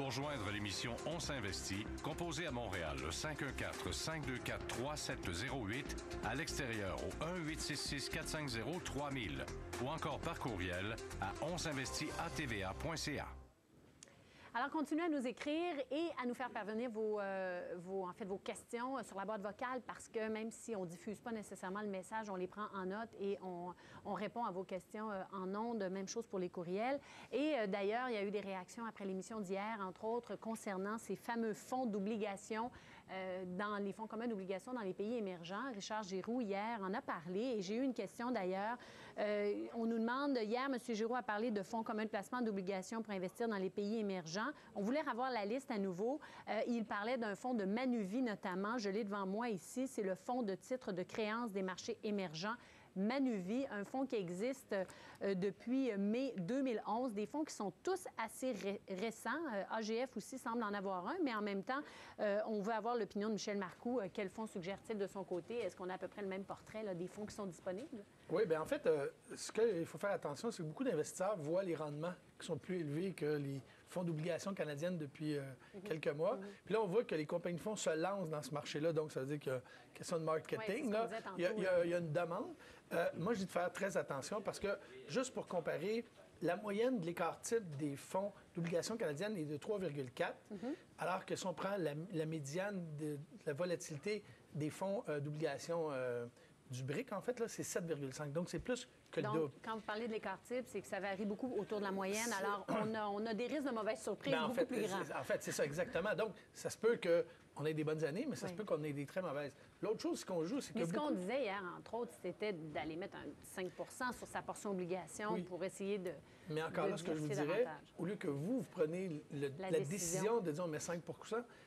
Pour joindre l'émission On s'investit, composez à Montréal le 514-524-3708, à l'extérieur au 1-866-450-3000 ou encore par courriel à onsinvestit@tva.ca. Alors, continuez à nous écrire et à nous faire parvenir vos questions sur la boîte vocale parce que même si on ne diffuse pas nécessairement le message, on les prend en note et on répond à vos questions en ondes. Même chose pour les courriels. Et d'ailleurs, il y a eu des réactions après l'émission d'hier, entre autres, concernant ces fameux fonds d'obligation dans les fonds communs d'obligation dans les pays émergents. Richard Giroux, hier, en a parlé et j'ai eu une question d'ailleurs. On nous demande, hier, M. Giroux a parlé de fonds communs de placement d'obligations pour investir dans les pays émergents. On voulait revoir la liste à nouveau. Il parlait d'un fonds de Manuvie notamment. Je l'ai devant moi ici. C'est le fonds de titres de créances des marchés émergents. Manuvie, un fonds qui existe depuis mai 2011, des fonds qui sont tous assez récents. AGF aussi semble en avoir un, mais en même temps, on veut avoir l'opinion de Michel Marcoux. Quel fonds suggère-t-il de son côté? Est-ce qu'on a à peu près le même portrait là, des fonds qui sont disponibles? Oui, bien en fait, ce qu'il faut faire attention, c'est que beaucoup d'investisseurs voient les rendements qui sont plus élevés que les fonds d'obligations canadiennes depuis quelques mois. Puis là, on voit que les compagnies de fonds se lancent dans ce marché-là, donc ça veut dire qu'il y a une question de marketing. Oui, il y a une demande. Moi, je dis de faire très attention parce que, juste pour comparer, la moyenne de l'écart type des fonds d'obligations canadiennes est de 3,4, alors que si on prend la médiane de la volatilité des fonds d'obligations du BRIC, en fait, là, c'est 7,5. Donc, c'est plus que le double. Donc, quand vous parlez de l'écart type, c'est que ça varie beaucoup autour de la moyenne. Alors, on a des risques de mauvaises surprises beaucoup plus grands. En fait, c'est ça, exactement. Donc, ça se peut qu'on ait des bonnes années, mais ça se peut qu'on ait des très mauvaises. L'autre chose, ce qu'on joue, c'est que mais ce qu'on disait hier, entre autres, c'était d'aller mettre un 5 sur sa portion obligation pour essayer de Mais encore là, ce que je vous dirais, au lieu que vous prenez la décision de dire on met 5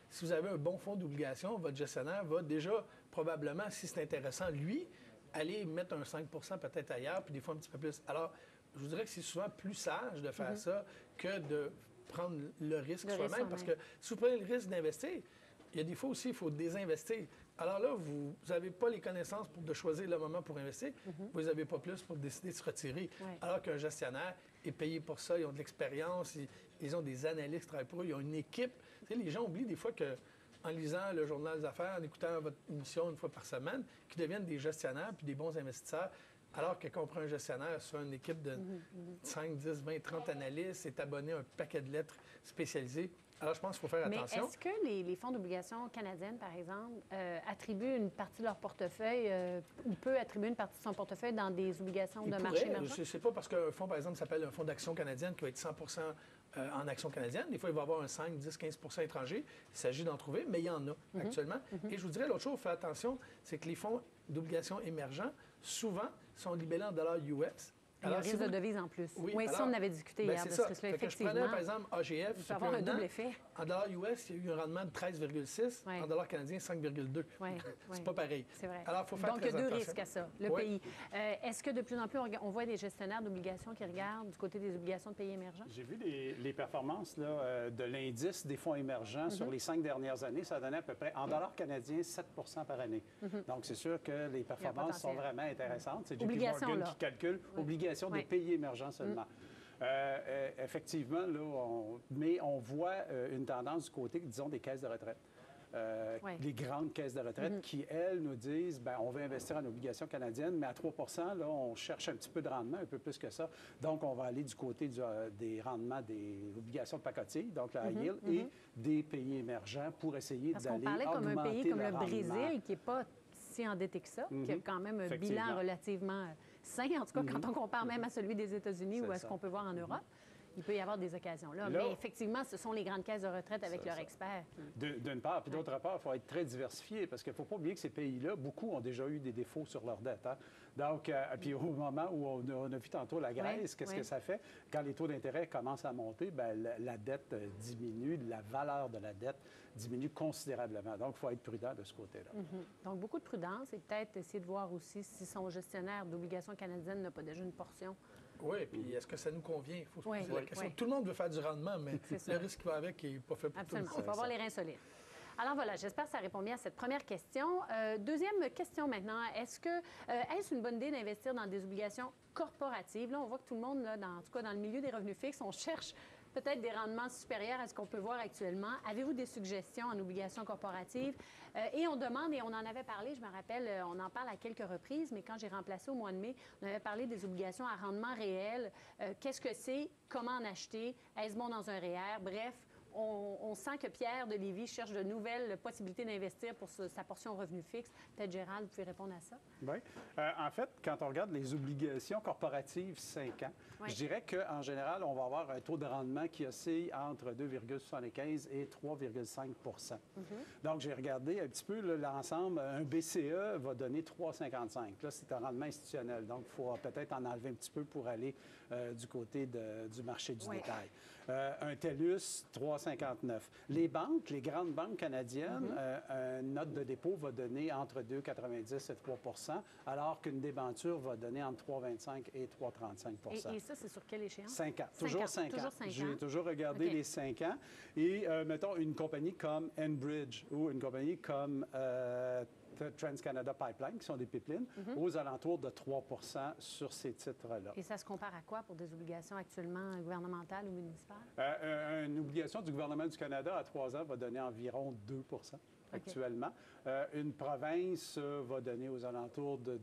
si vous avez un bon fonds d'obligation, votre gestionnaire va déjà probablement, si c'est intéressant, lui, aller mettre un 5 peut-être ailleurs, puis des fois un petit peu plus. Alors, je vous dirais que c'est souvent plus sage de faire ça que de prendre le risque soi-même, parce que si vous prenez le risque d'investir, il y a des fois aussi, il faut désinvestir. Alors là, vous n'avez pas les connaissances de choisir le moment pour investir. Vous n'avez pas plus pour décider de se retirer. Alors qu'un gestionnaire est payé pour ça. Ils ont de l'expérience, ils ont des analystes qui travaillent pour eux, ils ont une équipe. Tu sais, les gens oublient des fois que en lisant le journal des affaires, en écoutant votre émission une fois par semaine, qu'ils deviennent des gestionnaires puis des bons investisseurs. Alors que quand on prend un gestionnaire sur une équipe de 5, 10, 20, 30 analystes, est abonné à un paquet de lettres spécialisées. Alors, je pense qu'il faut faire attention. Mais est-ce que les fonds d'obligations canadiennes, par exemple, attribuent une partie de leur portefeuille ou peut attribuer une partie de son portefeuille dans des obligations de marché émergent? Je ne sais pas, parce qu'un fonds, par exemple, s'appelle un fonds d'action canadienne qui va être 100 en action canadienne. Des fois, il va y avoir un 5, 10, 15 étranger. Il s'agit d'en trouver, mais il y en a actuellement. Et je vous dirais, l'autre chose, faire attention, c'est que les fonds d'obligations émergents, souvent, sont libellés en dollars US. Alors, il y a un risque de devise en plus. Oui, alors, ça, on avait discuté hier de ce risque-là, effectivement. Je prenais, par exemple, AGF. Il peut avoir un double effet. En dollars US, il y a eu un rendement de 13,6. En dollars canadiens, 5,2. C'est pas pareil. C'est vrai. Alors, il faut faire donc, il y a deux risques à ça, le pays. Est-ce que de plus en plus, on voit des gestionnaires d'obligations qui regardent du côté des obligations de pays émergents? J'ai vu les performances là, de l'indice des fonds émergents sur les 5 dernières années. Ça donnait à peu près, en dollars canadiens, 7 par année. Donc, c'est sûr que les performances sont vraiment intéressantes. C'est JP Morgan qui calcule obligations des pays émergents seulement. Effectivement, là, mais on voit une tendance du côté, disons, des caisses de retraite. Les grandes caisses de retraite qui, elles, nous disent bien, on veut investir en obligations canadiennes, mais à 3 là, on cherche un petit peu de rendement, un peu plus que ça. Donc, on va aller du côté des rendements des obligations de pacotille, donc la high yield, et des pays émergents pour essayer d'aller augmenter le rendement. Parce qu'on parlait comme un pays comme le Brésil, qui n'est pas si endetté que ça, qui a quand même un bilan relativement sain, en tout cas, quand on compare même à celui des États-Unis ou à ce qu'on peut voir en Europe. Il peut y avoir des occasions là. Mais effectivement, ce sont les grandes caisses de retraite avec leurs experts. D'une part. Puis d'autre part, il faut être très diversifié parce qu'il ne faut pas oublier que ces pays-là, beaucoup ont déjà eu des défauts sur leur dette. Hein? Donc, puis au moment où on a vu tantôt la Grèce, qu'est-ce que ça fait? Quand les taux d'intérêt commencent à monter, bien, la dette diminue, la valeur de la dette diminue considérablement. Donc, il faut être prudent de ce côté-là. Donc, beaucoup de prudence et peut-être essayer de voir aussi si son gestionnaire d'obligations canadiennes n'a pas déjà une portion. Oui, puis est-ce que ça nous convient? Il faut se poser la question. Tout le monde veut faire du rendement, mais le risque qui va avec n'est pas fait pour tout le monde. Il faut avoir les reins solides. Alors voilà, j'espère que ça répond bien à cette première question. Deuxième question maintenant. Est-ce une bonne idée d'investir dans des obligations corporatives? Là, on voit que tout le monde, en tout cas dans le milieu des revenus fixes, on cherche peut-être des rendements supérieurs à ce qu'on peut voir actuellement. Avez-vous des suggestions en obligations corporatives? Et on demande, et on en avait parlé, je me rappelle, on en parle à quelques reprises, mais quand j'ai remplacé au mois de mai, on avait parlé des obligations à rendement réel. Qu'est-ce que c'est? Comment en acheter? Est-ce bon dans un REER? Bref, on sent que Pierre de Lévis cherche de nouvelles possibilités d'investir pour sa portion revenu fixe. Peut-être, Gérald, vous pouvez répondre à ça? Oui. En fait, quand on regarde les obligations corporatives 5 ans, je dirais qu'en général, on va avoir un taux de rendement qui oscille entre 2,75 et 3,5 Donc, j'ai regardé un petit peu l'ensemble. Un BCE va donner 3,55. Là, c'est un rendement institutionnel. Donc, il faut peut-être en enlever un petit peu pour aller du côté du marché du détail. Un TELUS, 3,59. Les banques, les grandes banques canadiennes, une note de dépôt va donner entre 2,90 et 3 alors qu'une débenture va donner entre 3,25 et 3,35 Et ça, c'est sur quelle échéance? 5 ans. Toujours 5 ans. J'ai toujours regardé les 5 ans. Et mettons, une compagnie comme Enbridge ou une compagnie comme TransCanada Pipeline, qui sont des pipelines, aux alentours de 3 sur ces titres-là. Et ça se compare à quoi pour des obligations actuellement gouvernementales ou municipales? Une obligation du gouvernement du Canada à 3 ans va donner environ 2 actuellement. Une province va donner aux alentours de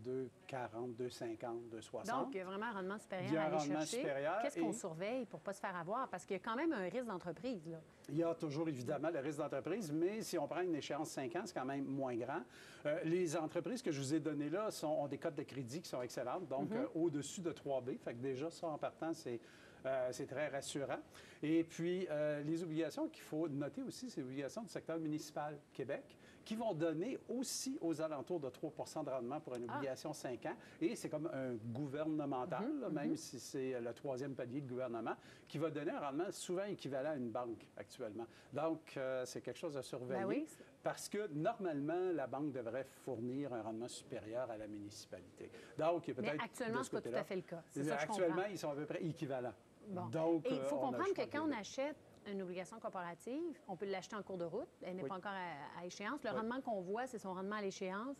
2,40, 2,50, 2,60. Donc, il y a vraiment un rendement supérieur à aller chercher. Qu'est-ce qu'on surveille pour ne pas se faire avoir? Parce qu'il y a quand même un risque d'entreprise, là. Il y a toujours, évidemment, le risque d'entreprise, mais si on prend une échéance 5 ans, c'est quand même moins grand. Les entreprises que je vous ai données là ont des cotes de crédit qui sont excellentes, donc au-dessus de 3B. Fait que déjà, ça, en partant, c'est très rassurant. Et puis, les obligations qu'il faut noter aussi, c'est les obligations du secteur municipal Québec, qui vont donner aussi aux alentours de 3 de rendement pour une obligation 5 ans. Et c'est comme un gouvernemental, même si c'est le 3e palier de gouvernement, qui va donner un rendement souvent équivalent à une banque actuellement. Donc, c'est quelque chose à surveiller. Ben oui. Parce que, normalement, la banque devrait fournir un rendement supérieur à la municipalité. Donc, il y a peut-être. Mais actuellement, ce n'est pas tout à fait le cas. Actuellement, ils sont à peu près équivalents. Bon. Donc, et il faut comprendre que quand on achète une obligation corporative, on peut l'acheter en cours de route. Elle n'est pas encore à échéance. Le rendement qu'on voit, c'est son rendement à l'échéance.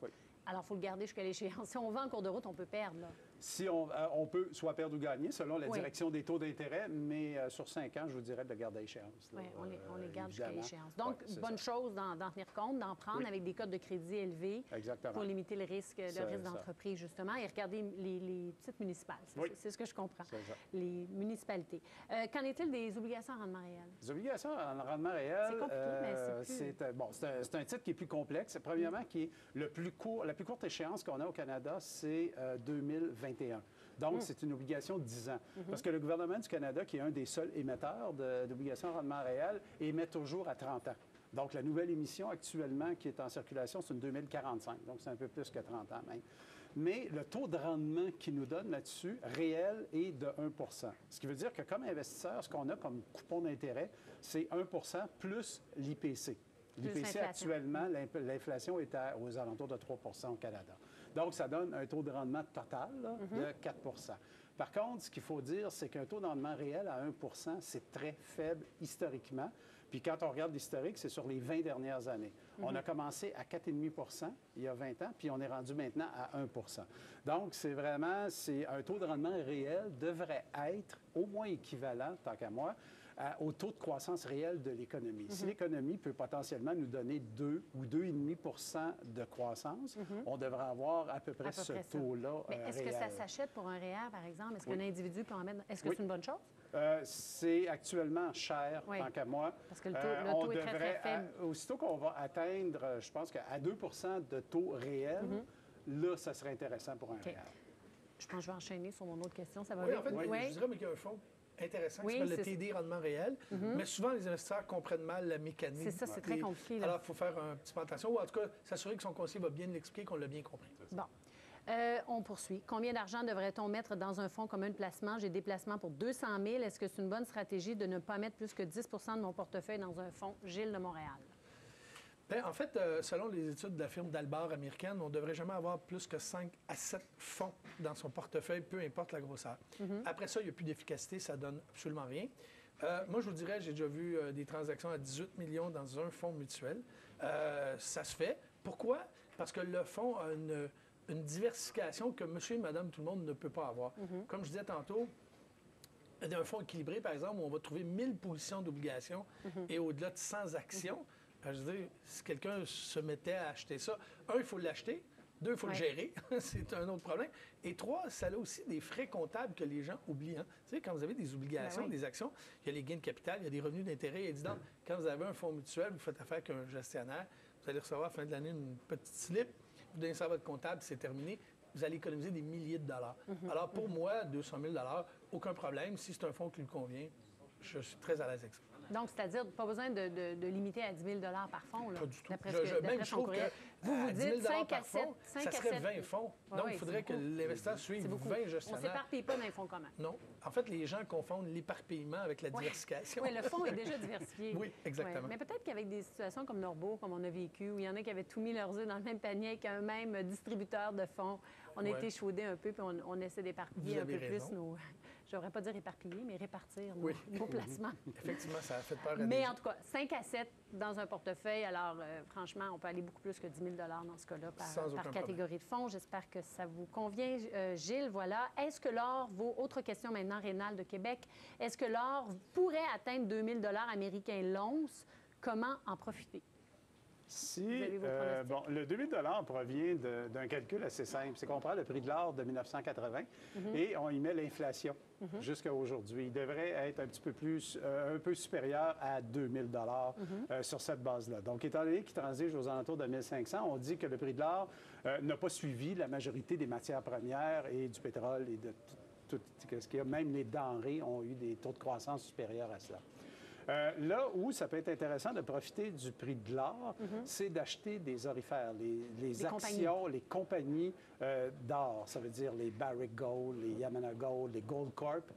Alors, il faut le garder jusqu'à l'échéance. Si on vend en cours de route, on peut perdre, là. Si on peut soit perdre ou gagner, selon la direction des taux d'intérêt, mais sur 5 ans, je vous dirais de le garder à échéance. Oui, on les garde jusqu'à l'échéance. Donc, bonne chose d'en tenir compte, d'en prendre avec des cotes de crédit élevés pour limiter le risque d'entreprise, justement, et regarder les petites municipales. C'est ce que je comprends, les municipalités. Qu'en est-il des obligations à rendement réel? Les obligations à rendement réel, c'est compliqué, mais c'est un titre qui est plus complexe. Premièrement, qui est la plus courte échéance qu'on a au Canada, c'est 2021. Donc, c'est une obligation de 10 ans. Parce que le gouvernement du Canada, qui est un des seuls émetteurs d'obligations à rendement réel, émet toujours à 30 ans. Donc, la nouvelle émission actuellement qui est en circulation, c'est une 2045. Donc, c'est un peu plus que 30 ans même. Mais le taux de rendement qu'il nous donne là-dessus, réel, est de 1 Ce qui veut dire que comme investisseur, ce qu'on a comme coupon d'intérêt, c'est 1 plus l'IPC. L'IPC, actuellement, l'inflation est aux alentours de 3 au Canada. Donc, ça donne un taux de rendement total là, de 4 Par contre, ce qu'il faut dire, c'est qu'un taux de rendement réel à 1 c'est très faible historiquement. Puis quand on regarde l'historique, c'est sur les 20 dernières années. On a commencé à 4,5 il y a 20 ans, puis on est rendu maintenant à 1 Donc, c'est un taux de rendement réel devrait être au moins équivalent, tant qu'à moi, au taux de croissance réelle de l'économie. Si l'économie peut potentiellement nous donner 2 ou 2,5 de croissance, on devrait avoir à peu près ce taux-là réel. Est-ce que ça s'achète pour un REER, par exemple? Est-ce qu'un individu peut en mettre... Est-ce que c'est une bonne chose? C'est actuellement cher, tant qu'à moi. Parce que le taux est très, très faible. Aussitôt qu'on va atteindre, je pense qu'à 2 de taux réel, là, ça serait intéressant pour un REER. Je pense que je vais enchaîner sur mon autre question. Ça va en fait, je dirais qu'il y a un fonds intéressant qui s'appelle le TD rendement réel. Mais souvent, les investisseurs comprennent mal la mécanique. C'est ça, c'est très compliqué. Alors, il faut faire un petit peu attention, ou en tout cas, s'assurer que son conseiller va bien l'expliquer, qu'on l'a bien compris. Bon. On poursuit. Combien d'argent devrait-on mettre dans un fonds commun de placement? J'ai des placements pour 200 000. Est-ce que c'est une bonne stratégie de ne pas mettre plus que 10 de mon portefeuille dans un fonds Gilles de Montréal? Bien, en fait, selon les études de la firme Dalbar américaine, on ne devrait jamais avoir plus que 5 à 7 fonds dans son portefeuille, peu importe la grosseur. Après ça, il n'y a plus d'efficacité, ça ne donne absolument rien. Moi, je vous dirais, j'ai déjà vu des transactions à 18 millions dans un fonds mutuel. Ça se fait. Pourquoi? Parce que le fonds a une diversification que monsieur et madame tout le monde ne peut pas avoir. Comme je disais tantôt, d'un fonds équilibré, par exemple, où on va trouver 1000 positions d'obligations et au-delà de 100 actions, je veux dire, si quelqu'un se mettait à acheter ça, un, il faut l'acheter. 2, il faut le gérer. C'est un autre problème. Et 3, ça a aussi des frais comptables que les gens oublient. Hein. Tu sais, quand vous avez des obligations, des actions, il y a les gains de capital, il y a des revenus d'intérêt. Et donc, quand vous avez un fonds mutuel, vous faites affaire avec un gestionnaire, vous allez recevoir à la fin de l'année une petite slip, vous donnez ça à votre comptable, c'est terminé. Vous allez économiser des milliers de dollars. Alors, pour moi, 200 000 aucun problème. Si c'est un fonds qui lui convient, je suis très à l'aise avec ça. Donc, c'est-à-dire, pas besoin de limiter à 10 000 par fonds. Là, pas du tout. Même je trouve que vous dites 5 à 7. Ça serait 20 fonds. Donc, il faudrait que l'investisseur suive 20 gestionnaires. On ne s'éparpille pas dans les fonds communs. Non. En fait, les gens confondent l'éparpillement avec la diversification. Oui, le fonds est déjà diversifié. Oui, exactement. Ouais. Mais peut-être qu'avec des situations comme Norbeau, comme on a vécu, où il y en a qui avaient tout mis leurs œufs dans le même panier qu'un même distributeur de fonds, on a été chaudés un peu, puis on essaie d'éparpiller un peu plus nos... Je ne devrais pas dire éparpiller, mais répartir nos placements. Effectivement, ça a fait peur à Mais en tout cas, 5 à 7 dans un portefeuille, alors franchement, on peut aller beaucoup plus que 10 000 dans ce cas-là par catégorie de fonds. J'espère que ça vous convient. Gilles, voilà. Est-ce que l'or vaut... Autre question maintenant, Rénal de Québec. Est-ce que l'or pourrait atteindre 2 000 américains l'once? Comment en profiter? Le 2 000 provient d'un calcul assez simple. C'est qu'on prend le prix de l'or de 1980 et on y met l'inflation jusqu'à aujourd'hui. Il devrait être un peu supérieur à 2 000 sur cette base-là. Donc, étant donné qu'il transige aux alentours de 1 500, on dit que le prix de l'or n'a pas suivi la majorité des matières premières et du pétrole et de tout ce qu'il y a. Même les denrées ont eu des taux de croissance supérieurs à cela. Là où ça peut être intéressant de profiter du prix de l'or, c'est d'acheter des orifères, les actions, les compagnies d'or. Ça veut dire les Barrick Gold, les Yamana Gold, les Gold Corp,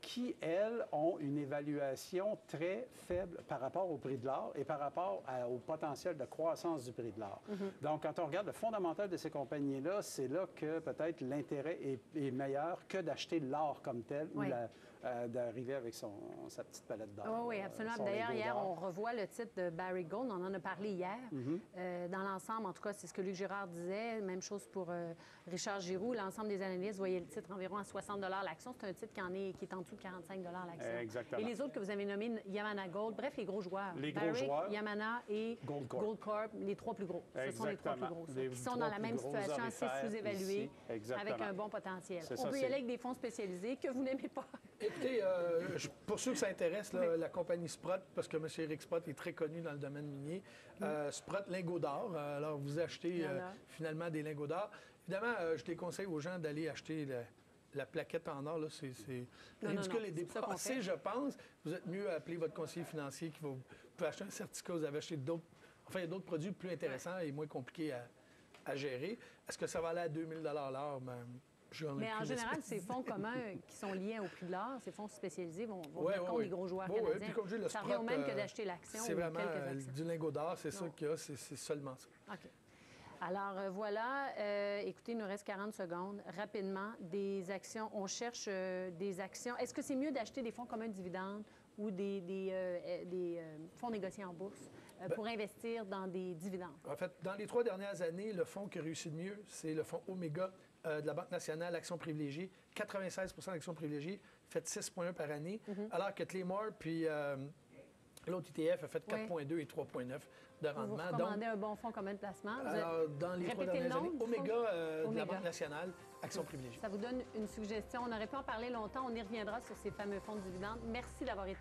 qui, elles, ont une évaluation très faible par rapport au prix de l'or et par rapport au potentiel de croissance du prix de l'or. Donc, quand on regarde le fondamental de ces compagnies-là, c'est là que peut-être l'intérêt est meilleur que d'acheter l'or comme tel ou d'arriver avec sa petite palette d'or. Oui, absolument. D'ailleurs, hier, on revoit le titre de Barrick Gold. On en a parlé hier. Dans l'ensemble, en tout cas, c'est ce que Luc Girard disait. Même chose pour Richard Giroux. L'ensemble des analystes voyaient le titre environ à 60 l'action. C'est un titre qui est en dessous de 45 l'action. Exactement. Et les autres que vous avez nommés, Yamana Gold, bref, les gros joueurs. Les Barrick, gros joueurs. Yamana et Gold Corp, les trois plus gros. Ce sont les trois plus gros. Qui sont dans la même situation, assez sous-évalués, avec un bon potentiel. On peut y aller avec des fonds spécialisés que vous n'aimez pas. Écoutez, pour ceux que ça intéresse, là, la compagnie Sprott, parce que M. Éric Sprott est très connu dans le domaine minier, Sprott lingots d'or. Alors, vous achetez finalement des lingots d'or. Évidemment, je déconseille aux gens d'aller acheter la plaquette en or. C'est ridicule et dépassé, je pense. Vous êtes mieux à appeler votre conseiller financier qui vous peut acheter un certificat. Vous avez acheté d'autres... Enfin, il y a d'autres produits plus intéressants et moins compliqués à gérer. Est-ce que ça va aller à 2 000 l'or? Mais en général, ces fonds communs qui sont liés au prix de l'or, ces fonds spécialisés vont venir contre les gros joueurs canadiens. Puis comme je dis, ça revient au même que d'acheter l'action ou quelques actions. C'est vraiment du lingot d'or, c'est ça qu'il y a, c'est seulement ça. OK. Alors, voilà. Écoutez, il nous reste 40 secondes. Rapidement, des actions. On cherche des actions. Est-ce que c'est mieux d'acheter des fonds communs de dividendes ou des fonds négociés en bourse pour investir dans des dividendes? En fait, dans les 3 dernières années, le fonds qui réussit le mieux, c'est le fonds Omega de la Banque nationale, actions privilégiées. 96 d'actions privilégiées, fait 6,1 par année, alors que Claymore puis l'autre ETF a fait 4,2 et 3,9 de rendement. Vous recommandez un bon fonds commun de placement? Alors, dans les 3 dernières années, Omega de la Banque nationale, actions privilégiées. Ça vous donne une suggestion. On aurait pu en parler longtemps. On y reviendra sur ces fameux fonds de dividendes. Merci d'avoir été